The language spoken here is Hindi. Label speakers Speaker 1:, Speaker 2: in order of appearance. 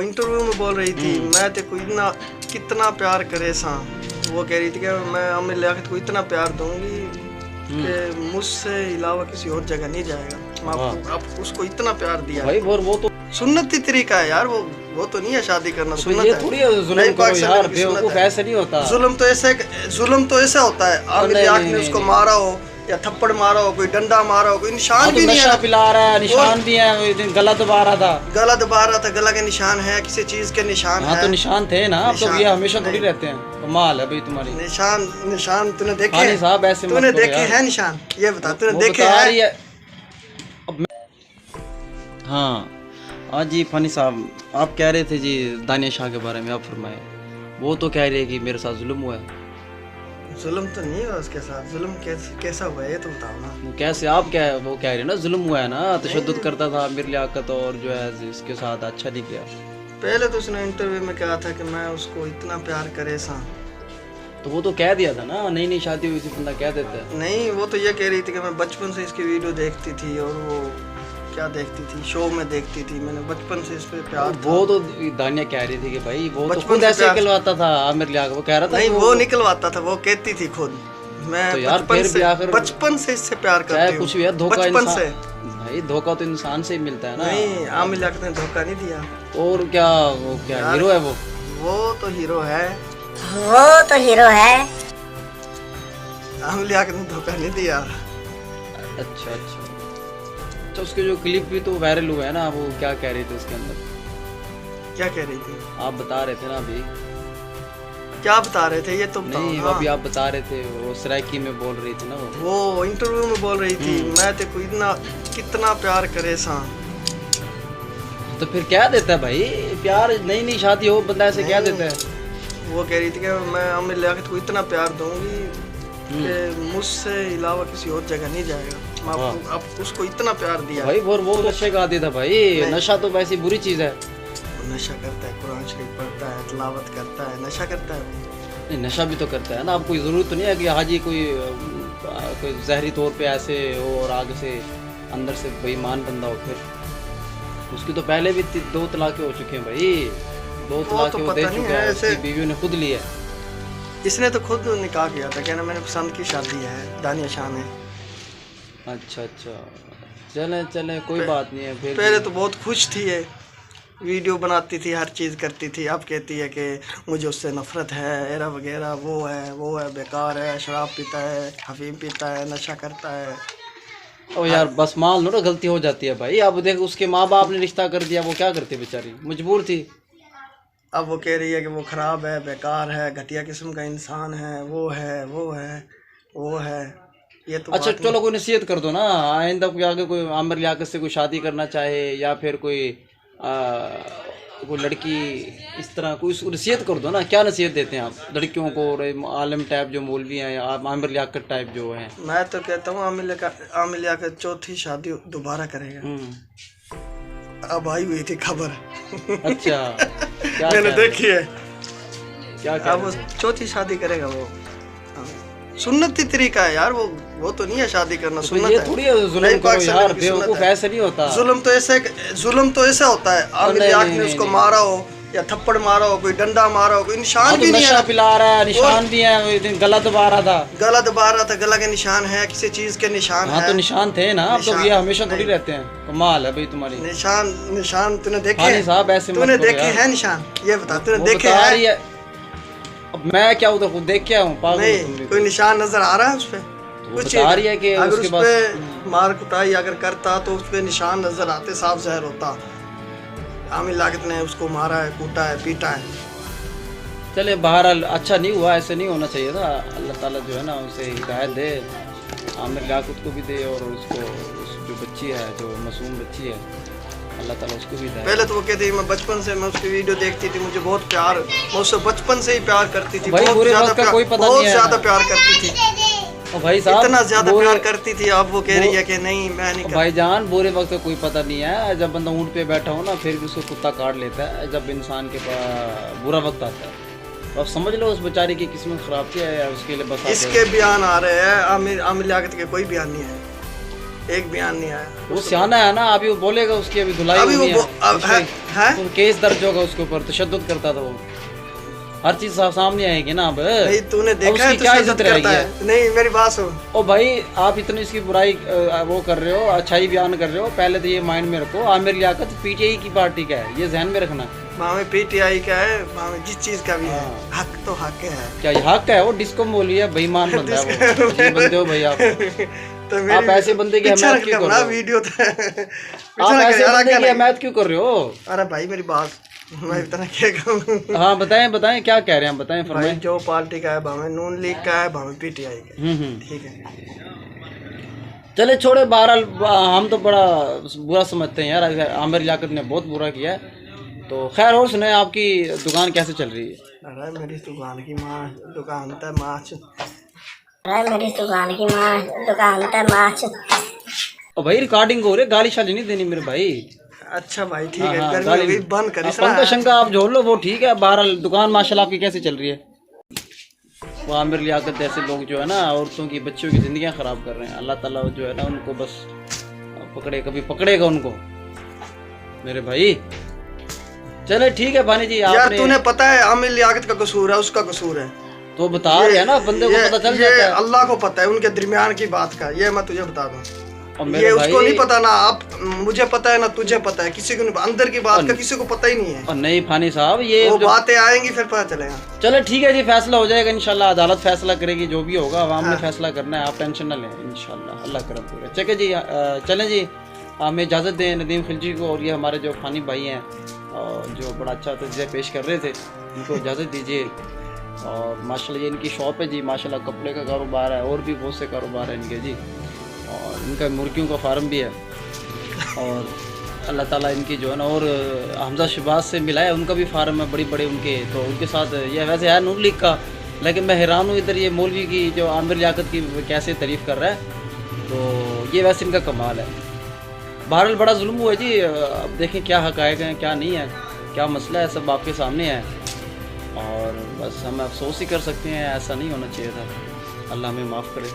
Speaker 1: इंटरव्यू में बोल रही थी मैं तेरे को इतना कितना प्यार करे सा। वो कह रही थी कि मैं आमिर लियाकत को इतना प्यार दूंगी कि मुझसे अलावा किसी और जगह नहीं जाएगा। मैं आपको उसको इतना प्यार दिया
Speaker 2: भाई। वो तो
Speaker 1: सुन्नती तरीका है यार, वो तो नहीं है शादी करना,
Speaker 2: तो
Speaker 1: सुन्नत
Speaker 2: ये
Speaker 1: है।
Speaker 2: थोड़ी जुल्म करो यार, बेवकूफ ऐसे नहीं होता।
Speaker 1: जुल्म तो ऐसा होता है। आमिर लियाकत ने उसको मारा हो या थप्पड़ मारा हो, कोई डंडा मारा हो, कोई निशान भी नहीं है।
Speaker 2: नशा पिला रहा है, निशान भी है, गला दबा रहा था।
Speaker 1: गला के निशान है, किसी चीज के निशान है।
Speaker 2: तो निशान थे ना, अब तो ये हमेशा थोड़ी रहते हैं। कमाल है भाई तुम्हारी।
Speaker 1: निशान तूने देखे हैं?
Speaker 2: साहब ऐसे
Speaker 1: तूने देखे हैं निशान? ये बता, तूने देखे हैं?
Speaker 2: हाँ जी फानी साहब, आप कह रहे थे जी दानिया शाह के बारे में, आप फरमाए। वो तो कह रही है कि मेरे साथ जुल्म हुआ है।
Speaker 1: जुल्म तो नहीं हुआ उसके साथ। जुल्म कैसा हुआ है ये तो बताओ ना।
Speaker 2: वो कैसे, आप क्या वो कह रहे हैं ना जुल्म हुआ है ना, तशद्दुद करता था आमिर लियाकत और जो है इसके साथ अच्छा नहीं किया।
Speaker 1: पहले तो उसने इंटरव्यू में कहा था कि मैं उसको इतना प्यार करे सा।
Speaker 2: तो वो तो कह दिया था ना, नई नई शादी हुई थी बंदा कह देता है।
Speaker 1: नहीं, वो तो ये कह रही थी कि मैं बचपन से इसकी वीडियो देखती थी और वो क्या देखती थी, शो में देखती थी, मैंने बचपन से इस पे प्यार था।
Speaker 2: वो तो दानिया कह रही थी कि भाई वो तो खुद ऐसे निकलवाता था आमिर लियाकत, वो कह रहा था।
Speaker 1: नहीं, वो निकलवाता था, वो कहती थी खुद मैं
Speaker 2: तो यार
Speaker 1: बचपन से इससे प्यार करती हूं।
Speaker 2: कुछ भी है, धोखा
Speaker 1: बचपन से
Speaker 2: भाई, धोखा तो इंसान से ही मिलता है ना।
Speaker 1: नहीं, आमिर लियाकत ने धोखा नहीं दिया।
Speaker 2: और क्या, वो क्या हीरो है
Speaker 1: वो तो हीरो है। आमिर लियाकत ने धोखा नहीं दिया।
Speaker 2: अच्छा, तो उसके जो क्लिप भी तो वायरल हुआ है ना, वो क्या कह रही थी उसके अंदर?
Speaker 1: क्या कह रही थी?
Speaker 2: आप बता रहे थे ना अभी।
Speaker 1: क्या बता रहे थे ये तो बताओ।
Speaker 2: नहीं, वो अभी आप बता रहे थे, वो सराइकी में बोल रही थी ना।
Speaker 1: वो इंटरव्यू में बोल रही थी मैं तेरे को इतना कितना प्यार करे सा।
Speaker 2: तो फिर क्या देता है भाई, प्यार नई शादी हो बंदा ऐसे क्या देता है?
Speaker 1: वो कह रही थी कि मैं आमिर लियाकत को इतना प्यार दूंगी कि मुझसे अलावा किसी और जगह नहीं जाएगा। मैं आपको उसको इतना प्यार दिया
Speaker 2: भाई। वो तो नशे का आदी था भाई। नशा तो वैसी बुरी चीज है।
Speaker 1: नशा करता है, कुरान शरीफ पढ़ता है, तिलावत करता है, नशा करता है।
Speaker 2: नहीं, नशा भी तो करता है ना। अब कोई ज़रूरत तो नहीं है कि हाजी कोई जहरी तौर पे ऐसे हो और आगे से अंदर से बेईमान बंदा हो। फिर उसकी तो पहले भी 2 तलाक़ें हो चुके हैं भाई। 2 तलाक़ें वो दे चुके हैं, उसकी बीवी ने खुद ली है।
Speaker 1: इसने तो खुद निकाह किया था, कहना मैंने पसंद की शादी है दानिया शाह ने।
Speaker 2: अच्छा, चले कोई बात नहीं है। फिर
Speaker 1: पहले तो बहुत खुश थी ये, वीडियो बनाती थी, हर चीज़ करती थी। अब कहती है कि मुझे उससे नफरत है, एरा वगैरह, वो है बेकार है, शराब पीता है, अफीम पीता है, नशा करता है।
Speaker 2: ओ यार बस मान लो ना, गलती हो जाती है भाई। अब देख, उसके माँ बाप ने रिश्ता कर दिया, वो क्या करती बेचारी, मजबूर थी।
Speaker 1: अब वो कह रही है कि वो ख़राब है, बेकार है, घटिया किस्म का इंसान है, वो है। ये तो
Speaker 2: अच्छा चलो, कोई नसीहत कर दो ना, आइंदा कोई आगे कोई आमिर लियाकत से कोई शादी करना चाहे या फिर कोई लड़की इस तरह, कोई उसको नसीहत कर दो ना। क्या नसीहत देते हैं आप लड़कियों को? और आलम टाइप जो मौलवी हैं, आमिर लियाकत टाइप जो हैं।
Speaker 1: मैं तो कहता हूँ आमिर लियाकत चौथी शादी दोबारा करेगा। अब आई हुई थी खबर।
Speaker 2: अच्छा,
Speaker 1: मैंने देखी है।
Speaker 2: क्या
Speaker 1: अब वो चौथी शादी करेगा। वो सुन्नती तरीका है यार, वो तो नहीं है शादी करना,
Speaker 2: तो
Speaker 1: सुन्नत
Speaker 2: ये
Speaker 1: है।
Speaker 2: थोड़ी जुल्म करो यार, बेवकूफ ऐसे नहीं होता।
Speaker 1: जुल्म तो ऐसा होता है। आमिर लियाकत ने उसको मारा हो या थप्पड़ मारा हो, कोई डंडा मारा हो, कोई निशान भी नहीं है।
Speaker 2: नशा पिला रहा है, निशान भी है, गला दबा रहा था। गला के निशान है, किसी चीज के निशान है। तो निशान थे ना, अब तो ये हमेशा थोड़ी रहते हैं। कमाल है भाई तुम्हारी।
Speaker 1: निशान तूने देखे
Speaker 2: हैं साहब? ऐसे
Speaker 1: तूने देखे हैं निशान? ये बता, तूने देखे हैं?
Speaker 2: अब मैं क्या उधर खुद देख के आऊँ?
Speaker 1: नहीं, कोई निशान नजर आ रहा है उस पे?
Speaker 2: कुछ बता रही है कि
Speaker 1: अगर उस पे मार कुटाई अगर करता तो उस पे निशान नजर आते, साफ ज़ाहिर होता। आमिर लियाकत ने उसको मारा है, कूटा है, पीटा है।
Speaker 2: चले बहरहाल अच्छा नहीं हुआ, ऐसे नहीं होना चाहिए था। अल्लाह ताला जो है ना उसे हिदायत दे, आमिर लियाकत को भी दे, और उसको जो बच्ची है, जो मासूम बच्ची है, अल्लाह ताला उसको भी दे।
Speaker 1: पहले तो वो कहती मैं बचपन से मैं उसकी वीडियो देखती थी, मुझे बहुत प्यार, मैं उससे बचपन से ही प्यार करती थी, बहुत ज़्यादा प्यार करती थी
Speaker 2: भाई साहब,
Speaker 1: इतना ज्यादा प्यार करती थी। अब वो कह रही है कि नहीं, मैं नहीं।
Speaker 2: भाईजान बुरे वक्त का कोई पता नहीं है। जब बंदा ऊँट पे बैठा हो ना, फिर भी उसको कुत्ता काट लेता है जब इंसान के पास बुरा वक्त आता है। तो आप समझ लो उस बेचारी की किस्मत खराब थी या उसके लिए बस
Speaker 1: इसके बयान आ रहे हैं। आमिर लियाकत के कोई बयान नहीं है। एक बयान नहीं आया।
Speaker 2: वो सियाना है ना, अभी वो बोलेगा, उसकी अभी धुलाई
Speaker 1: अभी
Speaker 2: होनी
Speaker 1: वो
Speaker 2: है,
Speaker 1: है
Speaker 2: तो केस दर्ज होगा उसके ऊपर, तशद्दुद करता था वो, हर चीज सामने आएगी ना। अब
Speaker 1: नहीं तूने देखा है,
Speaker 2: क्या इज्जत रहेगी?
Speaker 1: नहीं मेरी बात सुन।
Speaker 2: ओ भाई आप इतनी इसकी बुराई वो कर रहे हो, अच्छाई बयान कर रहे हो, पहले तो ये माइंड में रखो आमिर लियाकत पीटीआई की पार्टी का है, ये ध्यान में रखना।
Speaker 1: मामे पीटीआई का है, मामे जिस चीज का भी है, हक तो हक है।
Speaker 2: क्या ये हक है? वो डिस्को बोली है, बेईमान बंदा है वो, ये बंदे हो भाई आप।
Speaker 1: तो
Speaker 2: आप ऐसे बंदे की हिमायत क्यों कर रहे हो?
Speaker 1: वीडियो
Speaker 2: आप ऐसे बंदे की हिमायत क्यों कर रहे हो?
Speaker 1: अरे भाई मेरी बात, मैं इतना क्या कहूँ।
Speaker 2: हाँ बताएं बताएं, क्या कह रहे हैं बताएं,
Speaker 1: भाई
Speaker 2: फरमाएं।
Speaker 1: जो पार्टी का है, भावे नून लीग का है, भावे पीटीआई का, ठीक है।
Speaker 2: चले छोड़े, बहरहाल हम तो बड़ा बुरा समझते हैं यार, आमिर लियाकत ने बहुत बुरा किया है। तो खैर, और सुने आपकी दुकान कैसे चल रही है?
Speaker 1: अरे मेरी दुकान की दुकान था मार्च।
Speaker 3: अरे मेरी दुकान था मार्च।
Speaker 2: और भाई रिकॉर्डिंग हो रही है, गाली शाली नहीं देनी मेरे भाई।
Speaker 1: अच्छा भाई ठीक
Speaker 2: हाँ,
Speaker 1: है,
Speaker 2: हाँ,
Speaker 1: गर्मी
Speaker 2: गाली
Speaker 1: हो गई, बंद कर
Speaker 2: पंखा शंका आप झोल लो, वो ठीक है। बहरहाल दुकान माशाल्लाह आपकी कैसे चल रही है? वो आमिर लियाकत जैसे लोग जो है ना, औरतों की, बच्चों की ज़िंदगियां ख़राब कर रहे हैं, अल्लाह ताला जो है ना उनको बस पकड़े, कभी पकड़ेगा उनको मेरे भाई। चले ठीक है भानी जी,
Speaker 1: यार
Speaker 2: आपने
Speaker 1: तूने पता है आमिर लियाकत का कसूर है, उसका कसूर है
Speaker 2: तो बता रहे हैं ना, बंदे को पता चल जाता है।
Speaker 1: अल्लाह को पता है उनके दरमियान की बात का, ये मैं तुझे बता दूं।
Speaker 2: और
Speaker 1: ये
Speaker 2: मेरे
Speaker 1: उसको
Speaker 2: भाई
Speaker 1: नहीं पता ना, आप मुझे पता है ना तुझे पता है, किसी को नहीं, अंदर की बात का किसी को पता ही नहीं है।
Speaker 2: और नहीं फानी साहब, ये
Speaker 1: वो
Speaker 2: जो
Speaker 1: बातें आएंगी फिर पता चलेगा।
Speaker 2: चलो ठीक है जी, फैसला हो जाएगा इंशाल्लाह, अदालत फैसला करेगी, जो भी होगा आवाम ने फैसला करना है, आप टेंशन ना लें इंशाल्लाह, अल्लाह करम करेगा। ठीक है जी, चलें जी, हमें इजाज़त दें नदीम खिलजी को, और ये हमारे जो फानी भाई हैं और जो बड़ा अच्छा तज़किया पेश कर रहे थे, इनको इजाज़त दीजिए। और माशाल्लाह ये इनकी शॉप है जी, माशाल्लाह कपड़े का कारोबार है, और भी बहुत से कारोबार है इनके जी, और इनका मुर्गियों का फार्म भी है। और अल्लाह ताला इनकी जो है ना, और हमजा शहबाज से मिला है, उनका भी फार्म है बड़ी बड़े उनके, तो उनके साथ ये वैसे है नून लीग का, लेकिन मैं हैरान हूँ इधर ये मौलवी की जो आमिर लियाकत की कैसे तारीफ़ कर रहा है, तो ये वैसे इनका कमाल है। बहरहाल बड़ा जुल्म हुआ है जी, अब देखें क्या हक़ाइक़ हैं क्या नहीं है, क्या मसला है, सब आपके सामने है, और बस हम अफसोस ही कर सकते हैं, ऐसा नहीं होना चाहिए था। अल्लाह हमें माफ़ करे।